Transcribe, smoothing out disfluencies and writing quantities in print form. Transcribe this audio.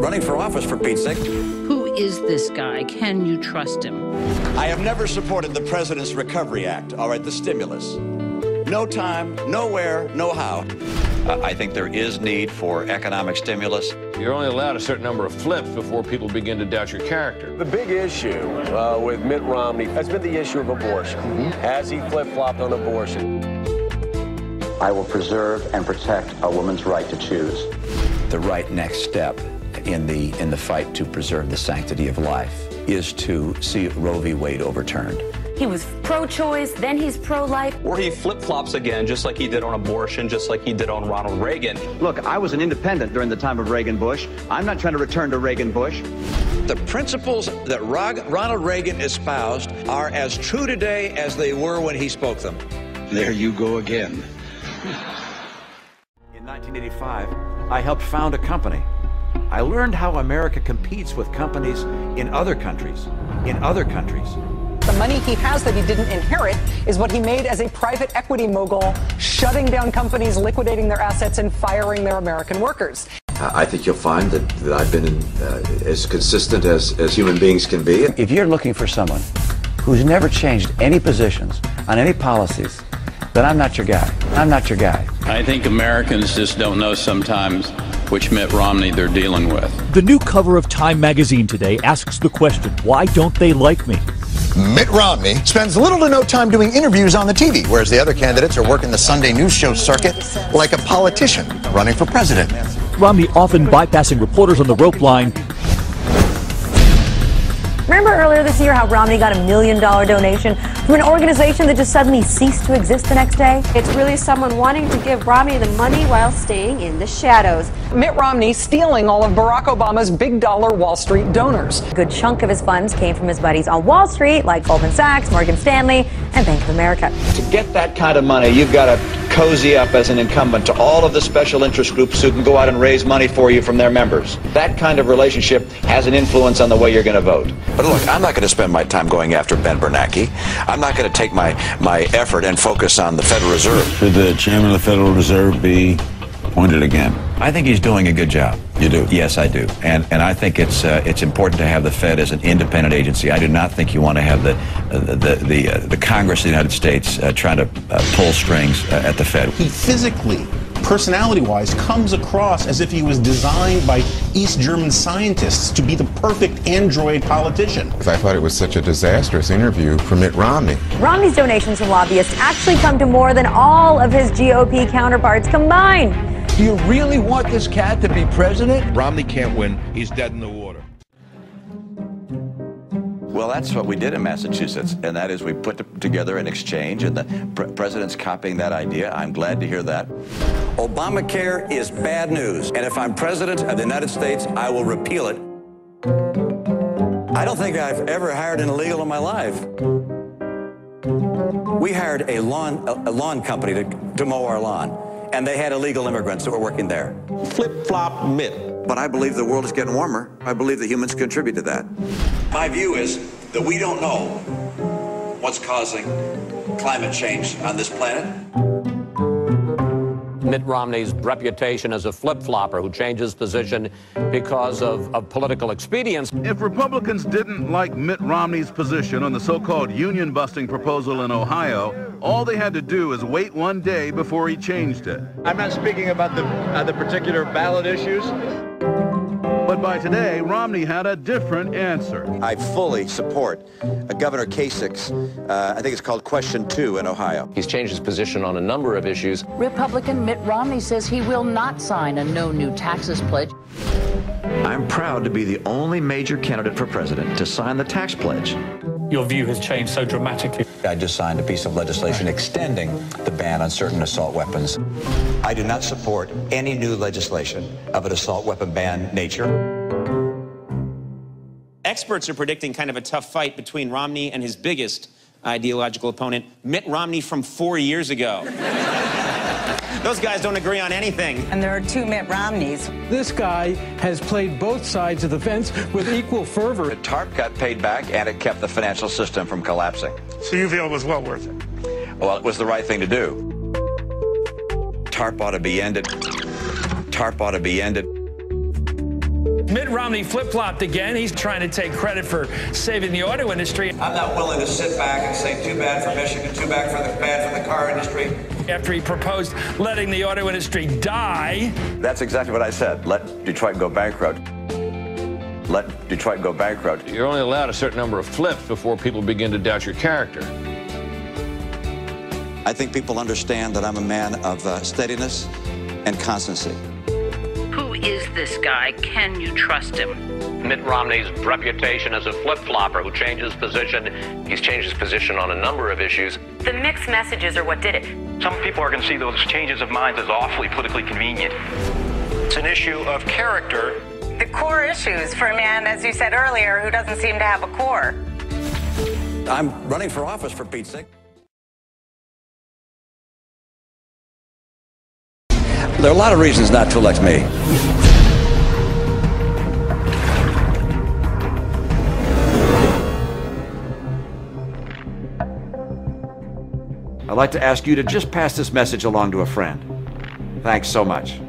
running for office, for Pete's sake. Who is this guy? Can you trust him? I have never supported the President's Recovery Act, all right, the stimulus. No time, nowhere, no how. I think there is need for economic stimulus. You're only allowed a certain number of flips before people begin to doubt your character. The big issue with Mitt Romney has been the issue of abortion. Has he flip-flopped on abortion? I will preserve and protect a woman's right to choose. The right next step in the fight to preserve the sanctity of life is to see Roe v. Wade overturned. He was pro-choice, then he's pro-life. Or he flip-flops again, just like he did on abortion, just like he did on Ronald Reagan. Look, I was an independent during the time of Reagan-Bush. I'm not trying to return to Reagan-Bush. The principles that Ronald Reagan espoused are as true today as they were when he spoke them. There you go again. In 1985, I helped found a company. I learned how America competes with companies in other countries. The money he has that he didn't inherit is what he made as a private equity mogul, shutting down companies, liquidating their assets, and firing their American workers. I think you'll find that I've been as consistent as human beings can be. If you're looking for someone who's never changed any positions on any policies, then I'm not your guy. I think Americans just don't know sometimes which Mitt Romney they're dealing with. The new cover of Time magazine today asks the question, why don't they like me? Mitt Romney spends little to no time doing interviews on the TV, whereas the other candidates are working the Sunday news show circuit like a politician running for president. Romney often bypassing reporters on the rope line. Remember earlier this year how Romney got $1 million donation from an organization that just suddenly ceased to exist the next day? It's really someone wanting to give Romney the money while staying in the shadows. Mitt Romney stealing all of Barack Obama's big dollar Wall Street donors. A good chunk of his funds came from his buddies on Wall Street, like Goldman Sachs, Morgan Stanley, and Bank of America. To get that kind of money, you've got to cozy up as an incumbent to all of the special interest groups who can go out and raise money for you from their members. That kind of relationship has an influence on the way you're going to vote. But look, I'm not going to spend my time going after Ben Bernanke. I'm not going to take my effort and focus on the Federal Reserve. Should the chairman of the Federal Reserve be appointed again? I think he's doing a good job. You do? Yes, I do. And I think it's important to have the Fed as an independent agency. I do not think you want to have the Congress of the United States trying to pull strings at the Fed. He physically, personality-wise, comes across as if he was designed by East German scientists to be the perfect android politician. I thought it was such a disastrous interview for Mitt Romney. Romney's donations from lobbyists actually come to more than all of his GOP counterparts combined. Do you really want this cat to be president? Romney can't win. He's dead in the water. Well, that's what we did in Massachusetts, and that is we put together an exchange, and the president's copying that idea. I'm glad to hear that. Obamacare is bad news, and if I'm president of the United States, I will repeal it. I don't think I've ever hired an illegal in my life. We hired a lawn company to mow our lawn, and they had illegal immigrants that were working there. Flip-flop Mitt. But I believe the world is getting warmer. I believe that humans contribute to that. My view is that we don't know what's causing climate change on this planet. Mitt Romney's reputation as a flip-flopper who changes position because of political expedience. If Republicans didn't like Mitt Romney's position on the so-called union-busting proposal in Ohio, all they had to do is wait one day before he changed it. I'm not speaking about the particular ballot issues. But by today, Romney had a different answer. I fully support Governor Kasich's, I think it's called Question 2 in Ohio. He's changed his position on a number of issues. Republican Mitt Romney says he will not sign a no new taxes pledge. I'm proud to be the only major candidate for president to sign the tax pledge. Your view has changed so dramatically. I just signed a piece of legislation extending the ban on certain assault weapons. I do not support any new legislation of an assault weapon ban nature. Experts are predicting kind of a tough fight between Romney and his biggest ideological opponent, Mitt Romney from 4 years ago. Those guys don't agree on anything. And there are two Mitt Romneys. This guy has played both sides of the fence with equal fervor. The TARP got paid back, and it kept the financial system from collapsing. So you feel it was well worth it? Well, it was the right thing to do. TARP ought to be ended. TARP ought to be ended. Mitt Romney flip-flopped again. He's trying to take credit for saving the auto industry. I'm not willing to sit back and say too bad for Michigan, too bad for the car industry. After he proposed letting the auto industry die. That's exactly what I said. Let Detroit go bankrupt. Let Detroit go bankrupt. You're only allowed a certain number of flips before people begin to doubt your character. I think people understand that I'm a man of steadiness and constancy. Who is this guy? Can you trust him? Mitt Romney's reputation as a flip-flopper who changes position. He's changed his position on a number of issues. The mixed messages are what did it. Some people are going to see those changes of minds as awfully politically convenient. It's an issue of character. The core issues for a man, as you said earlier, who doesn't seem to have a core. I'm running for office, for Pete's sake. There are a lot of reasons not to elect me. I'd like to ask you to just pass this message along to a friend. Thanks so much.